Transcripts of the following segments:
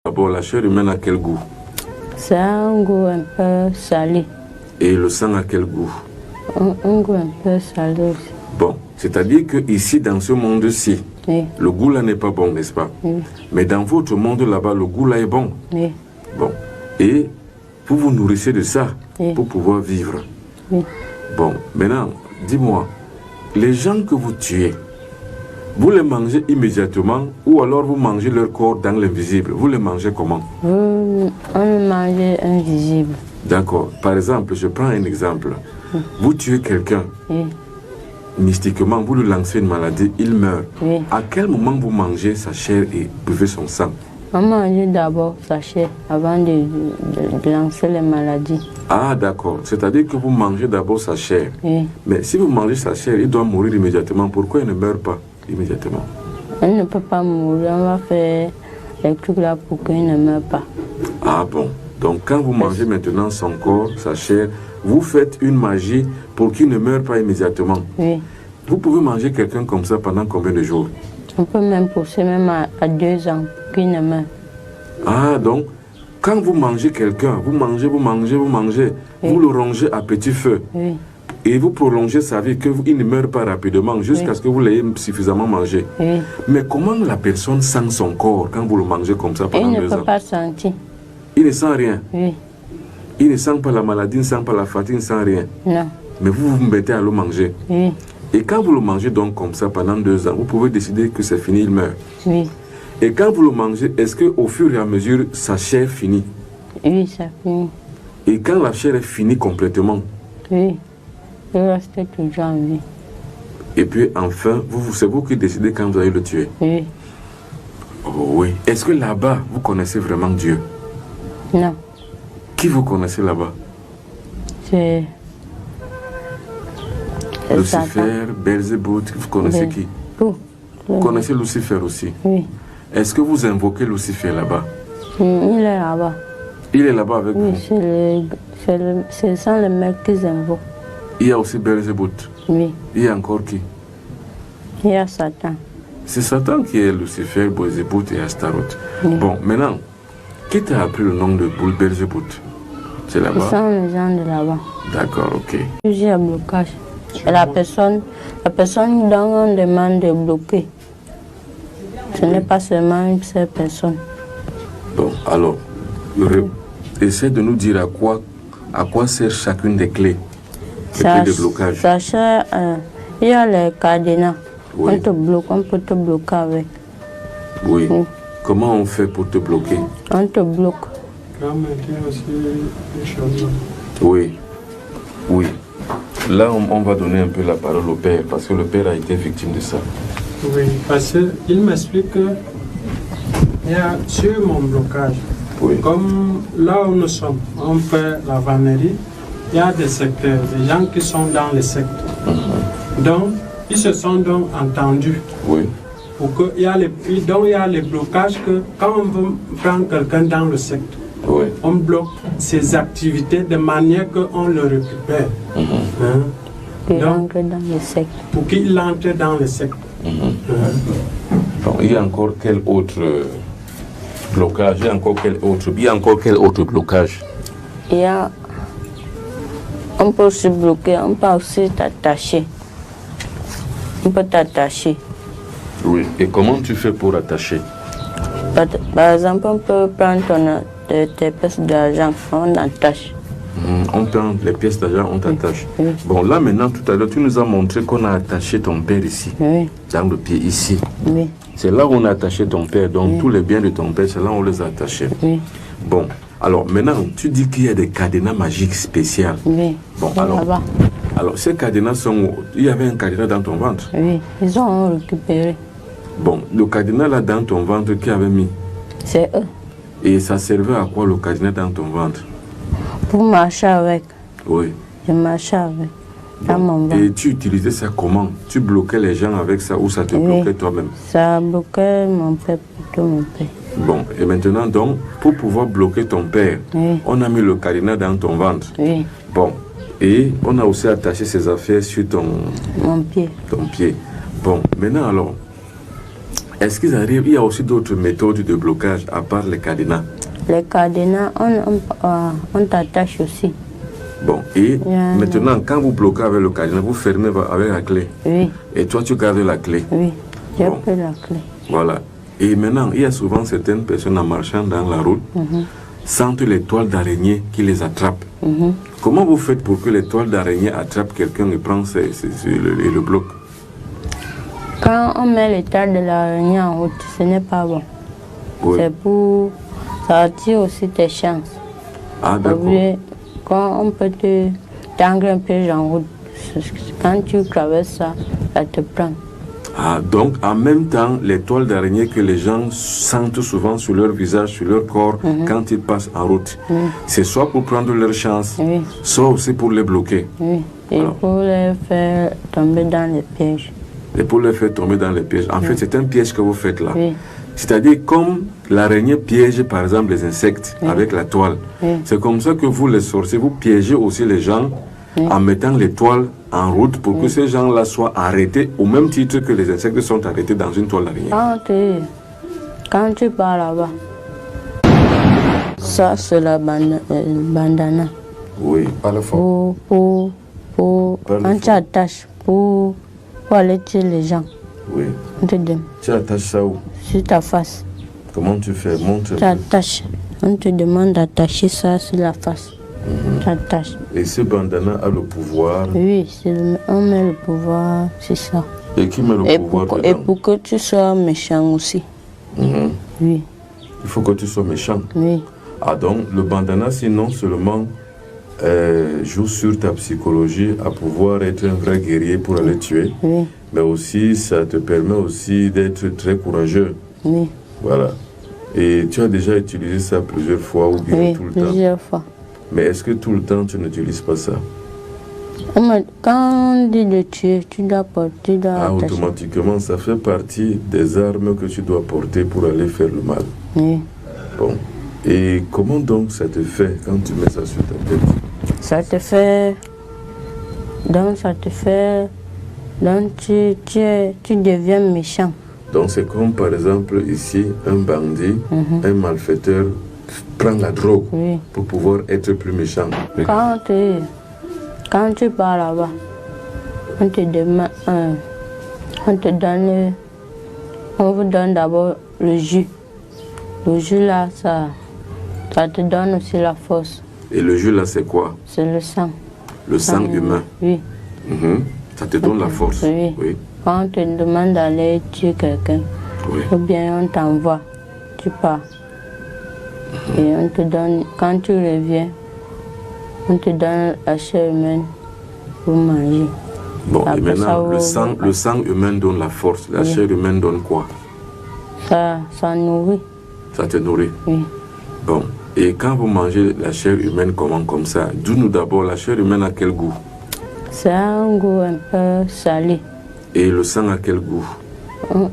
D'abord, la chair humaine a quel goût? C'est un goût un peu salé. Et le sang a quel goût? Un goût un peu salé aussi. Bon, c'est-à-dire que ici, dans ce monde-ci, Oui. le goût là n'est pas bon, n'est-ce pas? Oui. Mais dans votre monde là-bas, le goût là est bon. Oui. Bon. Et vous vous nourrissez de ça Oui. pour pouvoir vivre. Oui. Bon, maintenant, dis-moi, les gens que vous tuez, vous les mangez immédiatement ou alors vous mangez leur corps dans l'invisible? Vous les mangez comment? On mange invisible. D'accord. Par exemple, je prends un exemple. Vous tuez quelqu'un, Oui. mystiquement, vous lui lancez une maladie, il meurt. Oui. À quel moment vous mangez sa chair et buvez son sang? On mange d'abord sa chair avant de lancer les maladies. Ah, d'accord. C'est-à-dire que vous mangez d'abord sa chair. Oui. Mais si vous mangez sa chair, il doit mourir immédiatement. Pourquoi il ne meurt pas immédiatement? Elle ne peut pas mourir. On va faire les trucs là pour qu'il ne meure pas. Ah bon. Donc quand vous mangez maintenant son corps, sa chair, vous faites une magie pour qu'il ne meure pas immédiatement. Oui. Vous pouvez manger quelqu'un comme ça pendant combien de jours? On peut même pousser même à 2 ans pour qu'il ne meure. Ah, donc, quand vous mangez quelqu'un, vous mangez, Oui. vous le rongez à petit feu. Oui. Et vous prolongez sa vie, qu'il ne meure pas rapidement, jusqu'à Oui. ce que vous l'ayez suffisamment mangé. Oui. Mais comment la personne sent son corps quand vous le mangez comme ça pendant Il ne 2 peut ans? pas sentir. Il ne sent rien. Oui. Il ne sent pas la maladie, il ne sent pas la fatigue, il ne sent rien. Non. Mais vous vous mettez à le manger. Oui. Et quand vous le mangez donc comme ça pendant 2 ans, vous pouvez décider que c'est fini, il meurt. Oui. Et quand vous le mangez, est-ce qu'au fur et à mesure, sa chair finit? Oui, ça finit. Et quand la chair est finie complètement, Oui. Il reste toujours en vie. et puis enfin, c'est vous qui décidez quand vous allez le tuer. Oui. Oh oui. Est-ce que là-bas, vous connaissez vraiment Dieu? Non. Qui vous connaissez là-bas? C'est Lucifer, Satan. Belzébuth, vous connaissez qui? Tout. Vous connaissez Lucifer aussi? Oui. Est-ce que vous invoquez Lucifer là-bas? Il est là-bas. Il est là-bas avec Oui, vous? ce sont les mecs qu'ils invoquent. Il y a aussi Belzébuth. Oui. Il y a encore qui? Il y a Satan. C'est Satan qui est Lucifer, Belzébuth et Astaroth. Oui. Bon, maintenant, qui t'a appris le nom de Belzébuth? C'est Ce là-bas? sont les gens de là-bas. D'accord, ok. Plusieurs blocages. Et la personne dont on demande de bloquer, ce n'est pas seulement une seule personne. Bon, alors, essaie de nous dire à quoi sert chacune des clés. Les clés de blocage. Sachez, il y a les cadenas. Oui. On peut te bloquer avec. Oui. Oui. Comment on fait pour te bloquer? On te bloque. Oui. Oui. Là, on va donner un peu la parole au père, parce que le père a été victime de ça. Oui, parce qu'il m'explique que il y a sur mon blocage, Oui. comme là où nous sommes, on fait la vannerie, il y a des secteurs, des gens qui sont dans les sectes. Donc, ils se sont donc entendus. Oui. Pour que, il y a les blocages que quand on veut prendre quelqu'un dans le secte, Oui. on bloque ses activités de manière qu'on le récupère. Hein? Il Donc, entre dans les sectes. pour qu'il entre dans les sectes. Bon, il y a encore quel autre blocage? Il y a encore quel autre blocage? Il y a, on peut se bloquer, on peut aussi t'attacher. On peut t'attacher. Oui. Et comment tu fais pour attacher? Par exemple, on peut prendre tes pièces d'argent, on attache. On prend les pièces d'argent, on t'attache. Oui. Bon, là maintenant, tout à l'heure, tu nous as montré qu'on a attaché ton père ici, Oui, dans le pied ici. oui, C'est là où on a attaché ton père. Donc, tous les biens de ton père, c'est là où on les a attachés. oui, Bon, alors maintenant, tu dis qu'il y a des cadenas magiques spéciales. oui. Bon, C'est là-bas. alors ces cadenas sont... Il y avait un cadenas dans ton ventre. Oui, ils ont récupéré. Bon, le cadenas là dans ton ventre, qui avait mis? C'est eux. Et ça servait à quoi le cadenas dans ton ventre? Pour marcher avec. Oui. Je marchais avec. Dans Bon. mon ventre. Et tu utilisais ça comment? Tu bloquais les gens avec ça ou ça te Oui. bloquait toi-même? Ça a bloqué mon père, plutôt mon père. Bon, et maintenant donc, pour pouvoir bloquer ton père, Oui. on a mis le cadenas dans ton ventre. Oui, Bon, et on a aussi attaché ses affaires sur mon pied. ton pied. Bon, maintenant alors, Est-ce qu'ils arrivent, il y a aussi d'autres méthodes de blocage à part les cadenas? Les cadenas, on t'attache aussi. Bon, et Yeah. maintenant, quand vous bloquez avec le cadenas, vous fermez avec la clé. Oui, Et toi, tu gardes la clé. oui, j'ai Bon. pris la clé. Voilà. Et maintenant, il y a souvent certaines personnes en marchant dans la route sentent les toiles d'araignée qui les attrapent. Comment vous faites pour que les toiles d'araignée attrapent quelqu'un et prennent et le bloquent? Quand on met les tailles de l'araignée en route, ce n'est pas bon. Oui. C'est pour... Ça attire aussi tes chances. Ah, d'accord. Oui, quand on peut te tangler un piège en route, quand tu traverses ça, ça te prend. Ah, donc, en même temps, les toiles d'araignée que les gens sentent souvent sur leur visage, sur leur corps, quand ils passent en route, c'est soit pour prendre leur chance, Oui, soit aussi pour les bloquer. oui. Et Alors. pour les faire tomber dans les pièges. Et pour les faire tomber dans les pièges. En fait, c'est un piège que vous faites là. Oui, C'est-à-dire, comme l'araignée piège, par exemple, les insectes avec la toile, Oui. c'est comme ça que vous, les sorciers, vous piégez aussi les gens en mettant les toiles en route pour que ces gens-là soient arrêtés au même titre que les insectes sont arrêtés dans une toile d'araignée. quand tu pars là-bas, ça c'est la bandana. Oui, parle fort. Pour Parle quand tu fort. attaches, pour aller tuer les gens, Oui. on te donne Tu attaches ça où? sur ta face. Comment tu fais? Montre. Tu attaches. On te demande d'attacher ça sur la face. Tu attaches. Et ce bandana a le pouvoir. Oui, on met le pouvoir, c'est ça. Et qui met le pouvoir dedans? Et pour que tu sois méchant aussi. Mhm. Oui, Il faut que tu sois méchant. oui, Ah donc, le bandana, c'est non seulement joue sur ta psychologie à pouvoir être un vrai guerrier pour aller tuer, oui, mais aussi ça te permet aussi d'être très courageux. oui, Voilà. Et tu as déjà utilisé ça plusieurs fois ou bien oui, tout le temps. plusieurs fois. Mais est-ce que tout le temps tu n'utilises pas ça? Quand on dit de tuer, tu dois porter, tu dois Ah, attacher. automatiquement, ça fait partie des armes que tu dois porter pour aller faire le mal. Oui. Bon. Et comment donc ça te fait quand tu mets ça sur ta tête? Ça te fait... Donc ça te fait... Donc tu deviens méchant. Donc c'est comme par exemple ici, un bandit, un malfaiteur prend la drogue Oui. pour pouvoir être plus méchant. Quand tu pars là-bas, on te demande... on te donne... On vous donne d'abord le jus. Le jus là, ça te donne aussi la force. Et le jus là, c'est quoi? C'est le sang. Le sang humain. Oui. Mhm. Ça te donne la force. Oui. Oui. Quand on te demande d'aller tuer quelqu'un, Oui. ou bien on t'envoie, tu pars. Et on te donne, quand tu reviens, on te donne la chair humaine pour manger. Bon, et Après maintenant, ça, le sang humain donne la force. La chair humaine donne quoi? Ça nourrit. Ça te nourrit. Oui. Bon. Et quand vous mangez la chair humaine, comment comme ça? Dis-nous d'abord, la chair humaine a quel goût? C'est un goût un peu salé. Et le sang a quel goût?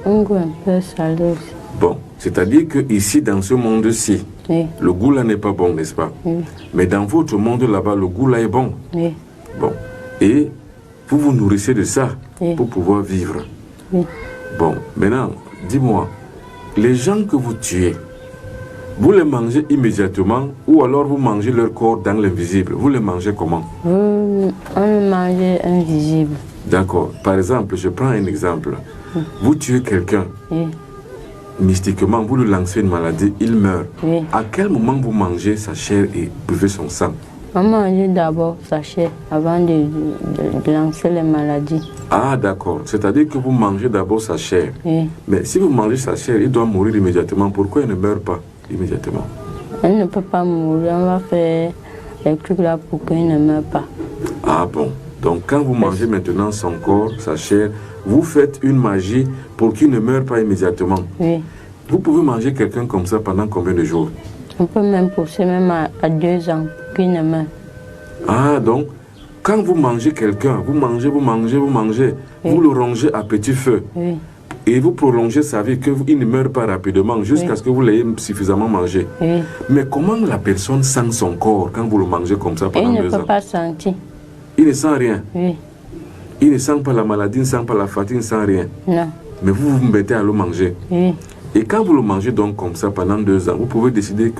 Un goût un peu salé aussi. Bon, c'est-à-dire que ici, dans ce monde-ci, Oui. le goût là n'est pas bon, n'est-ce pas? Oui. Mais dans votre monde là-bas, le goût là est bon. Oui. Bon. Et vous vous nourrissez de ça Oui. pour pouvoir vivre. Oui. Bon, maintenant, dis-moi, les gens que vous tuez, vous les mangez immédiatement ou alors vous mangez leur corps dans l'invisible? Vous les mangez comment? On mange invisible. D'accord. Par exemple, je prends un exemple. Vous tuez quelqu'un, Oui. mystiquement, vous lui lancez une maladie, il meurt. Oui. À quel moment vous mangez sa chair et buvez son sang? On mange d'abord sa chair avant de lancer les maladies. Ah, d'accord. C'est-à-dire que vous mangez d'abord sa chair. Oui. Mais si vous mangez sa chair, il doit mourir immédiatement. Pourquoi il ne meurt pas immédiatement? Elle ne peut pas mourir. On va faire les trucs là pour qu'il ne meure pas. Ah bon. Donc quand vous mangez maintenant son corps, sa chair, vous faites une magie pour qu'il ne meure pas immédiatement. Oui. Vous pouvez manger quelqu'un comme ça pendant combien de jours? On peut même pousser même à 2 ans pour qu'il ne meure. Ah donc, quand vous mangez quelqu'un, vous mangez, Oui. vous le rongez à petit feu. Oui. Et vous prolongez sa vie, qu'il ne meure pas rapidement jusqu'à ce que vous l'ayez suffisamment mangé. Oui. Mais comment la personne sent son corps quand vous le mangez comme ça Et pendant il ne 2 peut ans? pas sentir. Il ne sent rien. Oui. Il ne sent pas la maladie, il ne sent pas la fatigue, il ne sent rien. Non. Mais vous vous mettez à le manger. Oui. Et quand vous le mangez donc comme ça pendant 2 ans, vous pouvez décider